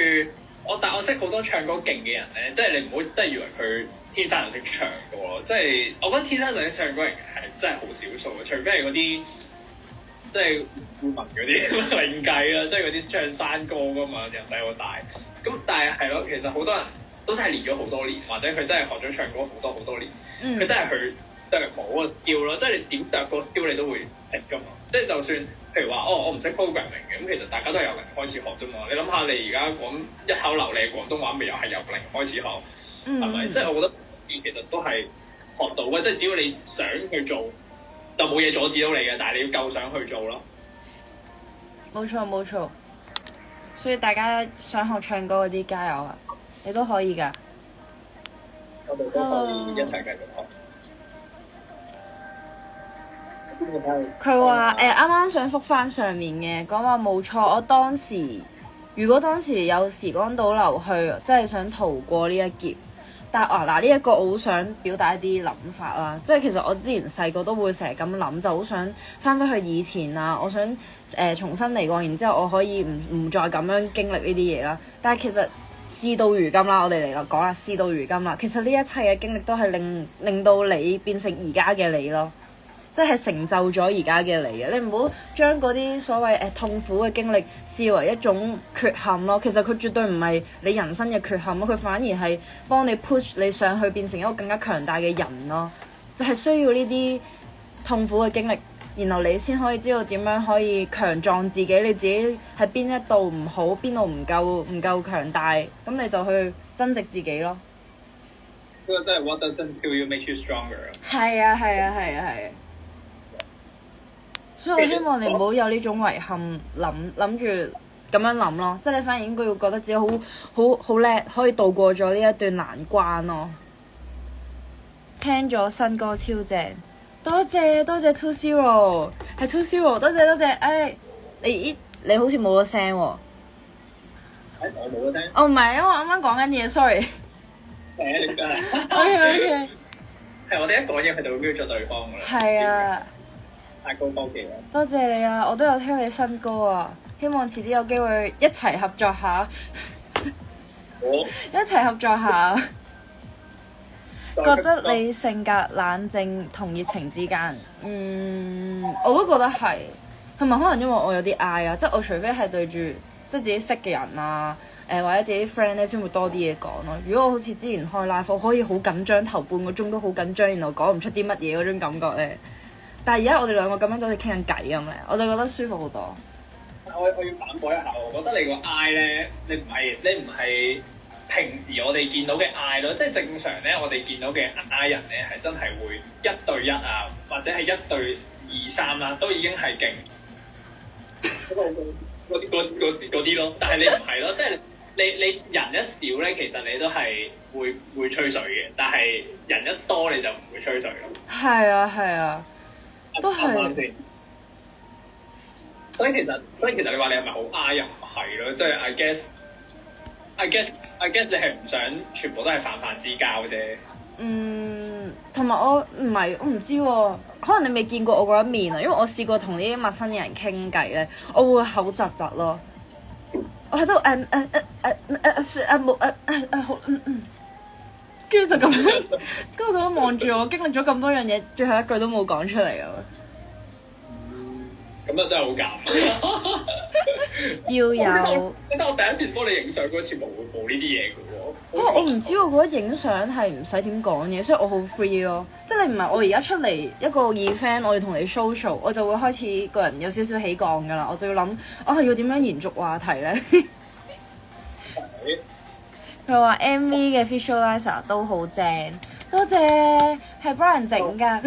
但我識好多唱歌勁嘅人咧，即係你唔好真係以為佢天生就識唱歌咯，即係我覺得天生就識唱歌人係真係好少數嘅，除非係嗰啲即係顧問嗰啲另計啦，即係嗰啲唱山歌噶嘛，由細到大。咁但係咯，其實好多人都真係練咗好多年，或者佢真係學咗唱歌好多年，佢真係去啄冇個 skill 咯，即係你點啄個 skill 你都會識噶嘛。即係就算譬如話我唔識 programming 嘅，咁其實大家都係由零開始學啫嘛。你諗下你而家講一口流利嘅廣東話，咪又係由零開始學，係咪？即係我覺得其實都係學到嘅，即係只要你想去做，就冇嘢阻止到你嘅。但係你要夠想去做咯。冇錯，所以大家想學唱歌嗰啲加油啊！你都可以㗎。我哋都可以一齊繼續學。佢話啱啱想覆返上面嘅，講話冇錯。我當時如果當時有時光倒流去，真係想逃過呢一劫。但呢一個我好想表達一啲諗法啦，即係其實我之前細個都會成日咁諗，就好想翻返去以前啊，我想重新嚟過，然之後我可以唔再咁樣經歷呢啲嘢啦。但係其實事到如今啦，我哋嚟啦講啦，事到如今啦，其實呢一切嘅經歷都係令到你變成而家嘅你咯。即係成就咗而家嘅你嘅，你唔好將嗰啲所謂痛苦嘅經歷視為一種缺陷咯。其實佢絕對唔係你人生嘅缺陷咯，佢反而係幫你 push 你上去變成一個更加強大嘅人咯。就係需要呢啲痛苦嘅經歷，然後你先可以知道點樣可以強壯自己，你自己喺邊一度唔好，邊度唔夠強大，咁你就去增值自己咯。呢個真係 What doesn't kill you makes you stronger。係啊。所以我希望你唔好有呢種遺憾，諗住咁樣諗咯，即係你反而應該要覺得自己好叻，可以度過咗呢一段難關咯。聽咗新歌超正，多謝 Two Zero， 係 Two Zero， 多謝。你好似冇咗聲喎。我冇咗聲。哦，唔係，因為我啱啱講緊嘢 ，sorry。你真係。OK。係我哋一講嘢，佢就會 mute 咗對方㗎啦。係啊。太高科技啦！多謝你啊！我都有聽你新歌啊，希望遲啲有機會一齊合作下。一齊合作下。覺得你性格冷靜同熱情之間，我都覺得係，同埋可能因為我有啲 I 啊，即係我除非係對住即係自己識嘅人啊，或者自己 friend 咧，先會多啲嘢講咯。如果我好似之前開 live，我可以好緊張，頭半個鐘都好緊張，然後講唔出啲乜嘢嗰種感覺咧。但係而家我哋兩個咁樣就好似傾緊偈咁咧，我就覺得舒服好多。我要反駁一下，我覺得你個 I 咧，你唔係平時我哋見到嘅 I 咯，即係正常咧，我哋見到嘅 I 人咧係真係會1對1啊，或者係1對2、3啦，都已經係勁嗰啲咯。但係你唔係咯，即係你人一少咧，其實你都係會吹水嘅，但係人一多你就唔會吹水咯。係啊，都係。所以其實你話你係咪好 I 又唔係咯？即係 I guess 你係唔想全部都係泛之交啫。同埋我唔知喎，可能你未見過我嗰一面啊，因為我試過同啲陌生嘅人傾偈咧，我會口窒窒咯。我喺度冇好跟住就咁樣，跟住佢都望住我，經歷咗咁多樣嘢，最後一句都冇講出嚟啊！咁啊真係好尷。要有。但我第一次幫你影相嗰次冇呢啲嘢嘅喎。我唔知，我覺得影相係唔使點講嘢，所以我好 free 咯。即係你唔係我而家出嚟一個 event，我要同你 social，我就會開始個人有少少起降㗎啦。我就要諗，我係要點樣延續話題咧？佢話 MV 嘅 visualizer 都好正，多謝，係幫人整㗎。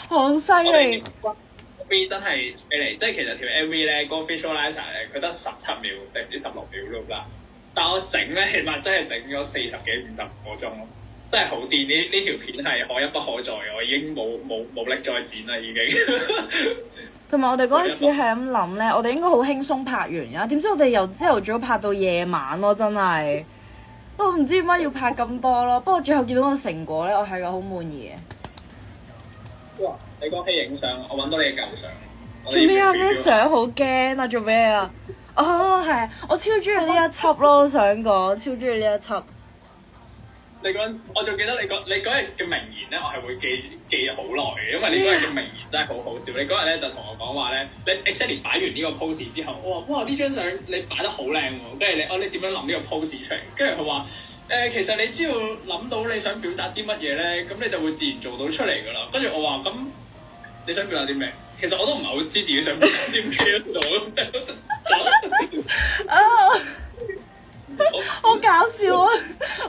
好犀利！MV 真係犀利，即係其實條 MV 咧，嗰個 visualizer 咧，佢得17秒定唔知16秒啦。但我整咧，起碼真係整咗40幾50個鐘咯，真係好癲！呢條片係可一不可再，我已經冇力再剪啦，已經。同埋我哋嗰陣時係咁諗咧，我哋應該好輕鬆拍完㗎，點知我哋由朝頭早拍到夜晚咯，真係。我唔知點解要拍咁多咯，不過最後見到個成果咧，我係個好滿意嘅。哇！你講起影相，我揾到你嘅舊相。做咩啊？咩相好驚啊？做咩啊？哦，係，我超中意呢一輯咯，我想講，超中意呢一輯。我仲記得你嗰日嘅名言咧，我係會記好耐嘅，因為你嗰日嘅名言真係好好笑。你嗰日咧就同我講話咧，你 exactly 擺完呢個 pose 之後，我話哇呢張相你擺得好靚喎，跟住你點樣諗呢個 pose 出嚟？跟住佢話其實你只要諗到你想表達啲乜嘢咧，咁你就會自然做到出嚟㗎啦。跟住我話咁你想表達啲咩？其實我都唔係好知自己想表達啲咩好搞笑啊！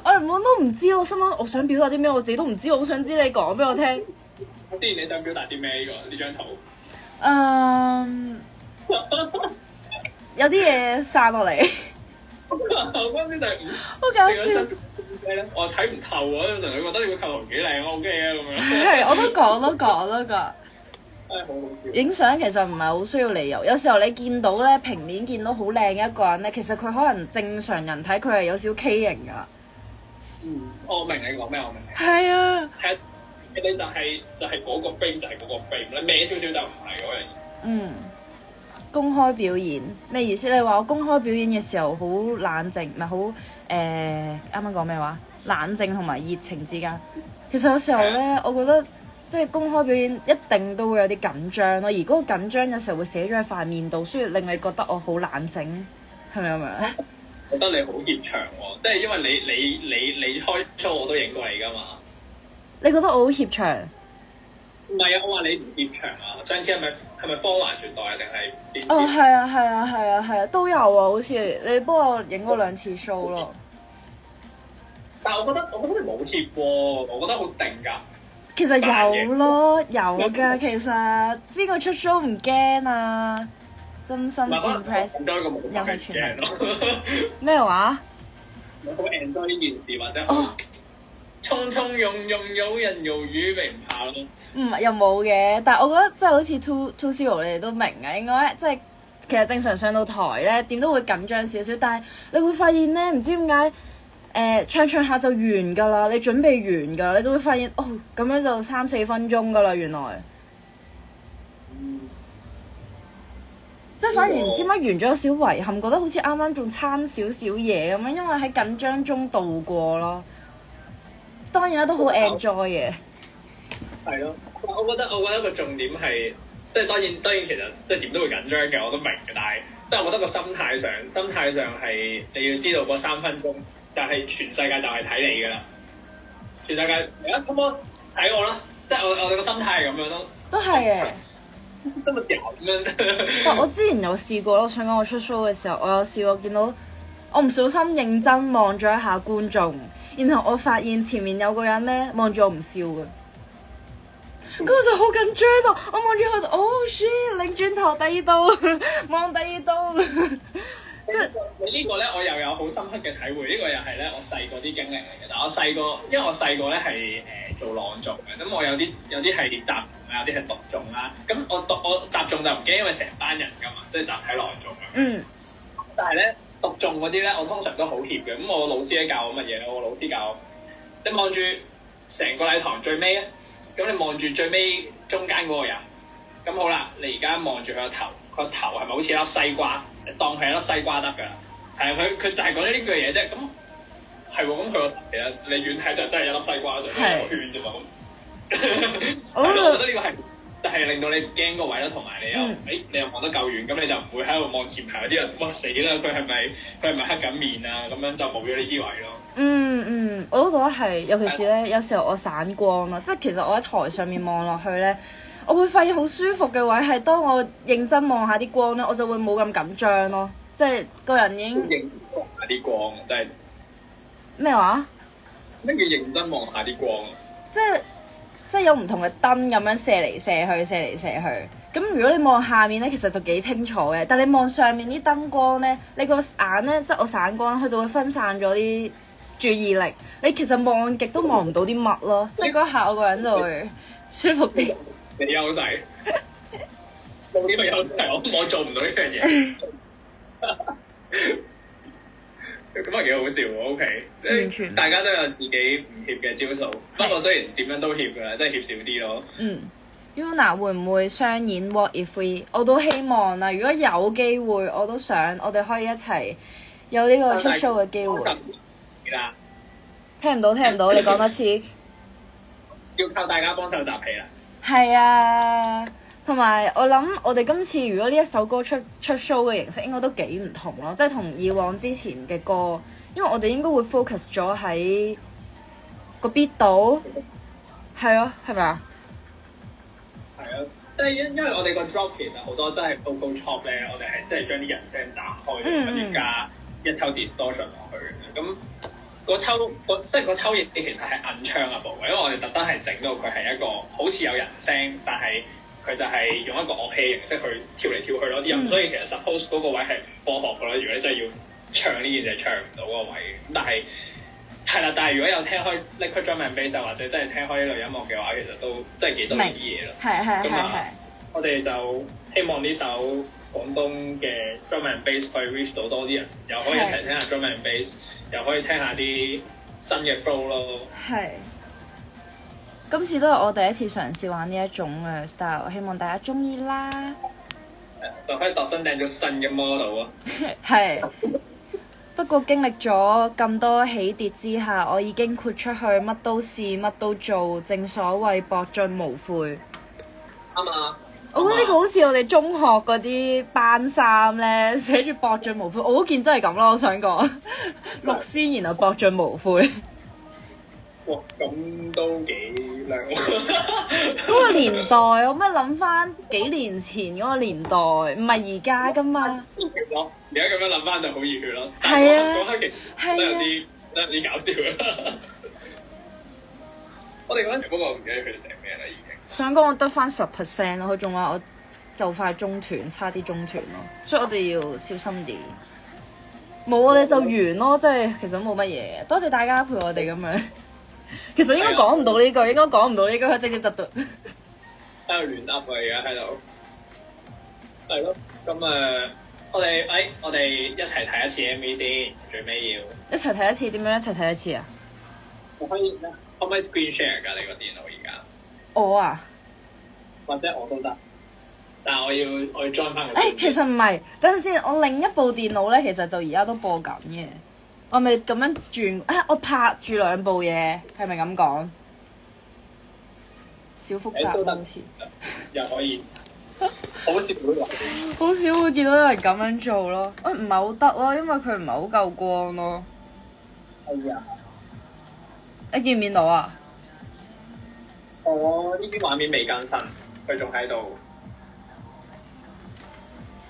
我原本都唔知，我心諗我想表達啲咩，我自己都唔知，我好想知你講俾我聽。之前你想表達啲咩？呢張圖？有啲嘢散落嚟。嗰陣時就係好搞笑。我睇唔透啊！我純粹覺得你個構圖幾靚，OK 啊咁樣。係，我都講。影相其實唔係好需要理由，有時候你見到咧平面見到好靚嘅一個人咧，其實佢可能正常人睇佢係有少少畸形㗎。我明你講咩，我明。係啊。係，你就係嗰個 frame 就係嗰個 frame，你歪少少就唔係嗰樣嘢。公開表演咩意思？你話我公開表演嘅時候好冷靜，唔係好啱啱講咩話？冷靜同埋熱情之間，其實有時候咧，我覺得。即係公開表演一定都會有啲緊張咯，而嗰個緊張有時候會寫咗喺塊面度，所以令你覺得我好冷靜，係咪咁樣？覺得你好怯場喎，即係因為你開 show 我都影過你㗎嘛。你覺得我好怯場？唔係啊，我話你唔怯場啊。上次係咪方華絕代啊？定係邊？哦，係啊，都有啊，好似你幫我影過2次 show 咯。但係我覺得你冇怯喎，我覺得好定㗎。其實有咯，有㗎。其實邊個出 show 唔驚啊？真心 impress，又係全能咩話？我好 enjoy 呢件事，或者匆匆庸庸有人有魚咪唔怕咯。又冇嘅，但係我覺得即係好似 2-0你哋都明嘅，應該即係其實正常上到台咧，點都會緊張少少，但係你會發現咧，唔知點解。唱下就完㗎啦，你準備完㗎，你就會發現咁樣就3-4分鐘㗎啦，原來。即係反而唔知乜完咗有少遺憾，覺得好似啱啱仲差少少嘢咁樣，因為喺緊張中度過咯。當然啦，都好 enjoy 嘅。係咯，我覺得個重點係，即係當然其實即係點都會緊張嘅，我都明嘅。但係即係我覺得個心態上係你要知道嗰3分鐘就係全世界就係睇你㗎啦。全世界而家可唔可睇我啦？即係我哋個心態係咁樣咯。都係嘅。得咪屌咁樣？但我之前有試過咯，我想講我出 show 嘅時候，我有試過見到我唔小心認真望咗一下觀眾，然後我發現前面有個人咧望住我唔笑嘅。嗰時好緊張到，我望住佢就shit，擰轉頭第二度，望第二度。即係你呢個咧，我又有好深刻嘅體會。呢個又係咧我細個啲經歷嚟嘅。但我細個，因為我細個咧係做朗誦嘅，咁我有啲係雜，有啲係獨誦啦。咁我雜誦就唔驚，因為成班人㗎嘛，即係集體朗誦嘅。嗯。但係咧獨誦嗰啲咧，我通常都好怯嘅。咁我老師咧教我乜嘢咧？我老師教我，你望住成個禮堂最尾啊！咁你望住最尾中間嗰個人，咁好啦，你而家望住佢個頭，個頭係咪好似粒西瓜？當佢係粒西瓜得㗎啦。係啊，佢就係講咗呢句嘢啫。咁係喎，咁佢個其實你遠睇就真係一粒西瓜，就一個圈啫嘛。咁係咯，我覺得呢個係就係令到你驚個位啦，同埋你又你又望得夠遠，咁你就唔會喺度望前排嗰啲人，哇死啦！佢係咪黑緊面啊？咁樣就冇咗呢啲位咯。我都覺得係，尤其是咧，有時候我散光啦，即係其實我喺台上面望落去咧，我會發現好舒服嘅位係當我認真望下啲光咧，我就會冇咁緊張咯，即係個人已經認真望下啲光，即係咩話？咩叫認真望下啲光啊？即係有唔同嘅燈咁樣射嚟射去。咁如果你望下面咧，其實就幾清楚嘅。但你望上面啲燈光咧，你個眼咧，即係我散光，佢就會分散咗啲注意力。你其實望極都望唔到啲乜咯。即係嗰下我個人就會舒服啲。你優勢冇呢個優勢，我做唔到呢樣嘢。咁啊幾好笑喎 ，OK，完全大家都有自己唔怯嘅招數，不過雖然點樣都怯㗎啦，真係怯少啲咯。Yuna 會唔會商演 What If We？ 我都希望啦，如果有機會，我都想我哋可以一齊有呢個出 show 嘅機會。聽唔到，你講多次。要靠大家幫手集氣啦。係啊。同埋我諗，我哋今次如果呢一首歌出 show 嘅形式，應該都幾唔同咯，即係同以往之前嘅歌，因為我哋應該會 focus 咗喺個 beat 度，係咯，係咪啊？係啊，即係因為我哋個 drop 其實好多真係 vocal chop 咧，我哋係真係將啲人聲斬開，跟住加一抽 distortion 落去嘅，咁個抽亦其實係 unchangable 嘅，因為我哋特登係整到佢係一個好似有人聲，但係佢就係用一個樂器形式去跳嚟跳去咯啲人，所以其實 suppose 嗰個位係唔科學嘅咯。如果你真係要唱呢件事，係唱唔到嗰個位嘅。但係係啦，但係如果有聽開 liquid drum and bass 或者真係聽開呢類音樂嘅話，其實都真係幾多呢啲嘢咯。係。我哋就希望呢首廣東嘅 drum and bass 可以 reach 到多啲人，又可以一齊聽下 drum and bass，又可以聽下啲新嘅 flow 咯。係。今次都係我第一次嘗試玩呢一種嘅 style， 希望大家中意啦。就可以度身訂咗新嘅 model 啊！係。不過經歷咗咁多起跌之下，我已經豁出去，乜都試，乜都做，正所謂博盡無悔。啱啊！我覺得呢個好似我哋中學嗰啲班衫咧，寫住博盡無悔。我嗰件真係咁咯，我想講綠絲，然後博盡無悔。哇！咁都幾靚喎！嗰個年代，我乜諗翻幾年前嗰個年代，唔係而家噶嘛。而家咁樣諗翻就好熱血咯。係啊，嗰刻其實都有啲搞笑啦。我哋嗰陣時不過唔記得佢寫咩啦，已經。想講我得翻10% 咯，佢仲話我就快中斷，差啲中斷咯，所以我哋要小心啲。冇我哋就完咯，即係其實冇乜嘢。多謝大家陪我哋咁樣。其實應該講唔到呢句，應該講唔到呢句，佢直接窒到。喺度亂噏啊！而家喺度。係咯，咁我哋一齊睇一次 MV 先，最尾要。一齊睇一次點樣？一齊睇一次啊？可唔可以 screen share 㗎？你個電腦而家？我啊，或者我都得。但係我要 join 翻個。其實唔係，等陣先，我另一部電腦咧，其實就而家都播緊嘅。我咪咁樣轉我拍住兩部嘢，係咪咁講？小複雜好似又可以，好少會好少會見到有人咁樣做咯。唔係好得咯，因為佢唔係好夠光咯。係啊，你見唔見到啊？我呢啲畫面未更新，佢仲喺度。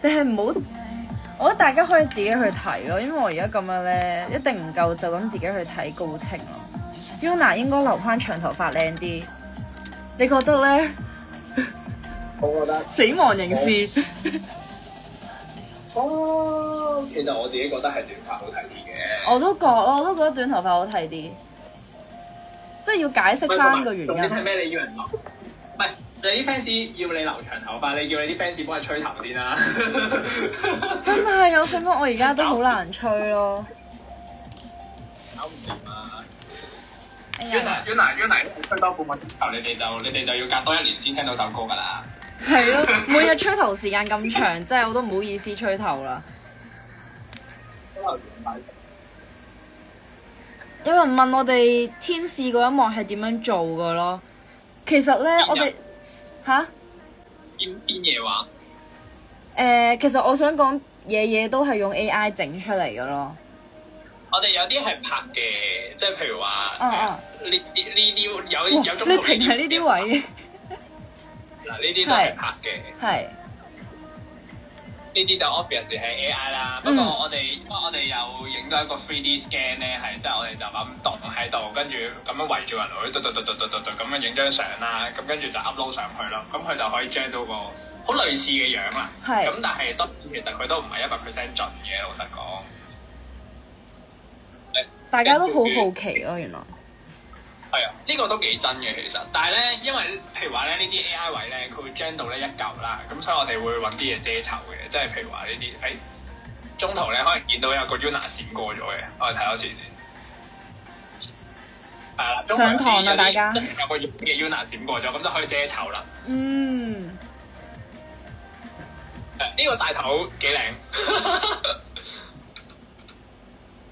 你係唔好，我覺得大家可以自己去睇咯，因為我而家咁樣咧，一定唔夠就咁自己去睇高清咯。Yuna 應該留翻長頭髮靚啲，你覺得咧？我覺得死亡凝視。其實我自己覺得係短髮好睇啲嘅。我都覺咯，我都覺得短頭髮好睇啲，即係要解釋翻個原因。重點係咩？你要人留？唔係你啲 fans 要你留長頭髮，你叫你啲 fans 幫你吹頭先啦。真係，我想講我而家都好難吹咯。搞唔掂啊！Yuna 吹多半個鐘頭，你哋就要隔多1年先聽到首歌㗎啦。係咯，每日吹頭時間咁長，真係我都唔好意思吹頭啦。有人問我哋天使嗰一幕係點樣做㗎咯？其實咧，我哋邊嘢話？其實我想講嘢都係用 AI 整出嚟㗎咯。我哋有啲係拍嘅，即係譬如話呢啲有中途你停喺呢啲位。嗱，呢啲都係拍嘅。係。呢啲就 obvious 係 AI 啦。不過我哋有影到一個 3D scan 咧，係即係我哋就咁棟喺度，跟住咁樣圍住人類，咁樣影張相啦。咁跟住就 upload 上去咯。咁佢就可以 generate 到個好類似嘅樣啦。係。咁但係其實佢都唔係100% 準嘅，老實講。大家都好好奇咯，原來。係啊，呢個都幾真嘅其實，但係咧，因為譬如話咧呢啲 AI 位咧，佢會 gen 到咧一嚿啦，咁所以我哋會揾啲嘢遮醜嘅，即係譬如話呢啲，中途咧可能見到有個 Yuna 閃過咗嘅，我哋睇多次先。係啦，上堂啦大家。有個嘅 Yuna 閃過咗，咁就可以遮醜啦。呢個大頭幾靚。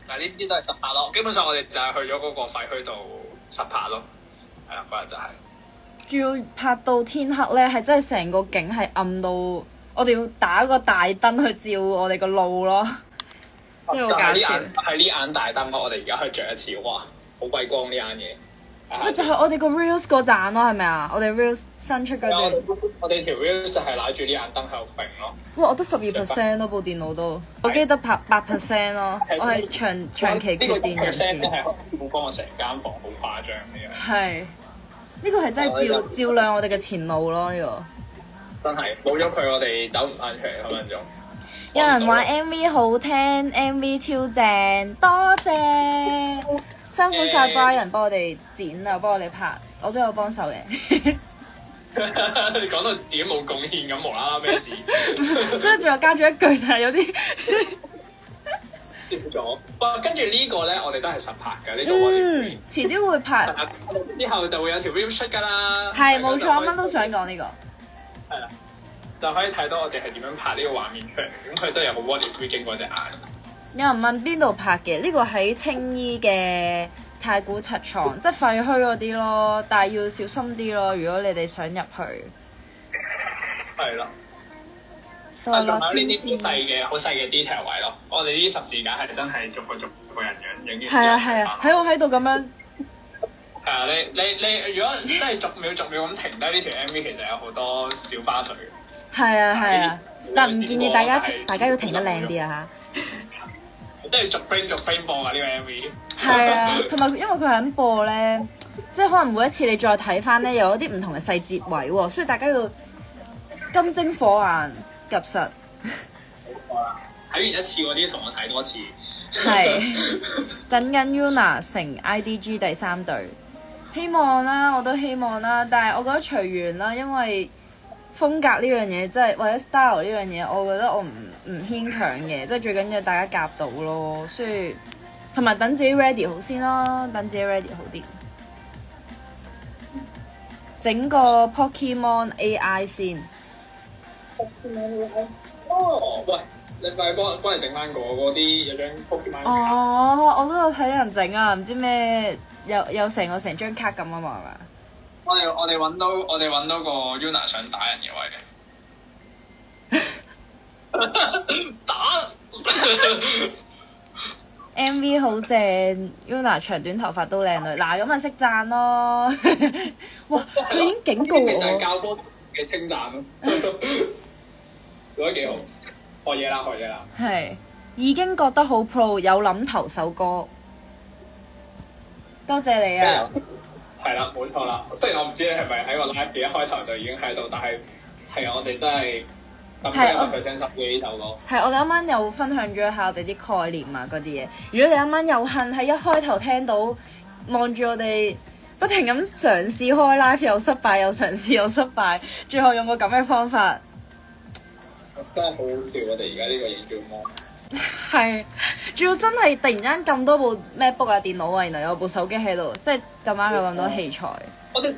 嗱，呢啲都係實拍咯，基本上我哋就係去咗嗰個廢墟度實拍咯，係啦，嗰日就係。仲要拍到天黑咧，係真係成個景係暗到，我哋要打個大燈去照我哋個路咯，真係好搞笑。係呢眼大燈咯，我哋而家可以着一次，哇，好鬼光呢眼嘢。就係我哋個 reels 嗰盞咯，係咪啊？我哋 reels 新出嗰段。我哋條 reels 係攞住呢眼燈喺度揈咯。哇！我得12% 咯，部電腦都，我記得拍8% 咯。我係長期缺電人士。呢個 percent 係好幫我成間房好誇張呢樣。係，呢個係真係照亮我哋嘅前路咯，呢個。真係冇咗佢，我哋走唔翻出嚟，可能仲。有人話 MV 好聽，MV 超正，多謝。辛苦晒 Brian 幫我哋剪啊，幫我哋拍，我都有幫手嘅。你講到自己冇貢獻咁，無啦啦咩事？所以仲有加咗一句，但係有啲跌咗。哇！跟住呢個咧，我哋都係實拍嘅。呢個我哋遲啲會拍。之後就會有條 reel 出㗎啦。係冇錯，乜都想講呢個。係啦，就可以睇到我哋係點樣拍呢個畫面出嚟。咁佢都有個 what if 經過隻眼。有人問邊度拍嘅？呢個喺青衣嘅太古七廠，即係廢墟嗰啲咯，但係要小心啲咯。如果你哋想入去，係咯。仲有呢啲好細嘅 detail 位咯。我哋呢啲十字架係真係逐個人樣影完。係啊，喺我喺度咁樣。係啊，你如果真係逐秒咁停低呢條 MV，其實有好多小花絮嘅。係啊，但唔建議大家要停得靚啲啊嚇。即係逐 frame 播啊！呢個 MV 係啊，同埋因為佢係咁播咧，即係可能每一次你再睇翻咧，有一啲唔同嘅細節位喎，所以大家要金睛火眼及實。好啦，睇完一次嗰啲同我睇多次。係等緊 Yuna 成 IDG 第3隊，希望啦，我都希望啦，但係我覺得隨緣啦，因為風格呢樣嘢，即係或者 style 呢樣嘢，我覺得我唔牽強嘅，即係最緊要大家夾到咯，所以同埋等自己 ready 好先咯，等自己 ready 好啲，整個 Pokemon AI 先，哦，喂，你快幫嚟整翻嗰啲有張 Pokemon 卡。哦，我都有睇人整啊，唔知咩有成張卡咁啊嘛，係咪？我哋揾到個 Yuna 想打人嘅位打MV 好正 ，Yuna 長短頭髮都靚女，嗱咁咪識讚咯。哇！佢已經警告我。就係教科嘅稱讚咯，做得幾好，學嘢啦。係已經覺得好 pro， 有諗頭首歌。多謝你啊！係啦，冇錯啦。雖然我唔知你係咪喺個 live 嘅一開頭就已經喺度，但係係啊，我哋真係。係我佢真心嘅呢首歌。係我哋啱啱又分享咗下我哋啲概念啊嗰啲嘢。如果你啱啱有幸喺一開頭聽到望住我哋不停咁嘗試開 live 又失敗又嘗試又失敗，最後用個咁嘅方法，真係好好笑！我哋而家呢個影像模係，仲要真係突然間咁多部 MacBook 啊電腦啊，然後有部手機喺度，即係咁啱有咁多器材。我哋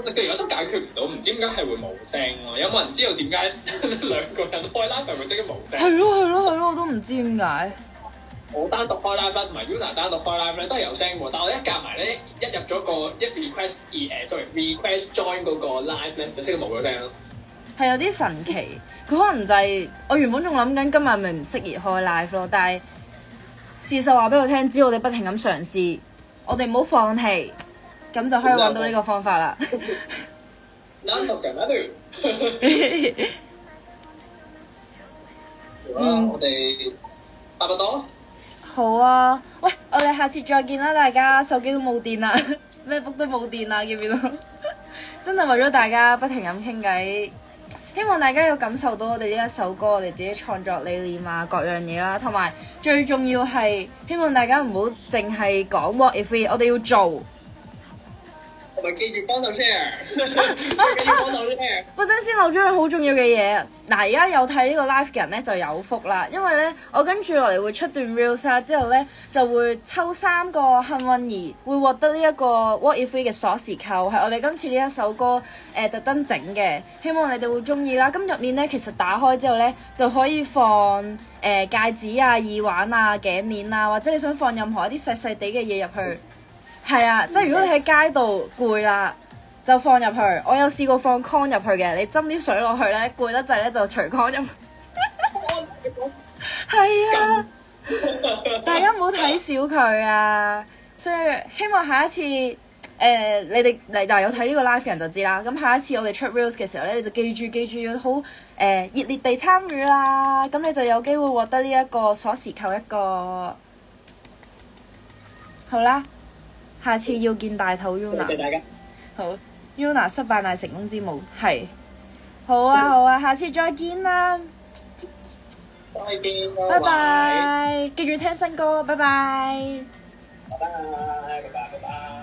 而家都解決唔到，唔知點解係會冇聲咯。有冇人知道點解兩個人開 live 會即刻冇聲？係咯，我都唔知點解。我單獨開 live 同埋 Yuna 單獨開 live 咧都係有聲喎，但係我一夾埋咧，一入咗個request join 嗰個 live 咧，就即刻冇咗聲咯。係有啲神奇，佢可能就係我原本仲諗緊今日咪唔適宜開 live 咯，但係事實話俾我聽，只要我哋不停咁嘗試，我哋唔好放棄。咁就可以揾到呢個方法啦。我哋差不多。好啊，喂，我哋下次再見啦，大家手機都冇電啦，MacBook 都冇電啦，見唔見到？真係為咗大家不停咁傾偈，希望大家有感受到我哋呢一首歌，我哋自己創作理念啊，各樣嘢啦，同埋最重要係希望大家唔好淨係講 What if we， 我哋要做。同埋記住幫手 share， 記住幫手 share。我等先漏咗樣好重要嘅嘢。嗱，而家有睇呢個 live 嘅人咧就有福啦，因為咧我跟住落嚟會出段 reels 啦，之後咧就會抽3個幸運兒，會獲得呢一個 What If We 嘅鎖匙扣，係我哋今次呢一首歌特登整嘅，希望你哋會中意啦。咁入面咧其實打開之後咧就可以放戒指啊、耳環啊、頸鏈啊，或者你想放任何一啲細細地嘅嘢入去。係啊，即係如果你喺街度攰啦，就放入去。我有試過放 con 入去嘅，你斟啲水落去咧，攰得滯咧就除 con 入去。係啊，大家唔好睇小佢啊！所以希望下一次你哋嗱有睇呢個 live 嘅人就知啦。咁下一次我哋出 reels 嘅時候咧，你就記住要好熱烈地參與啦。咁你就有機會獲得呢一個鎖匙扣一個。好啦。下次要見大肚 Yuna， 謝謝大家。好 ，Yuna 失敗乃成功之母，係。好啊，下次再見啦。再見，拜拜。記住聽新歌，拜拜。拜拜。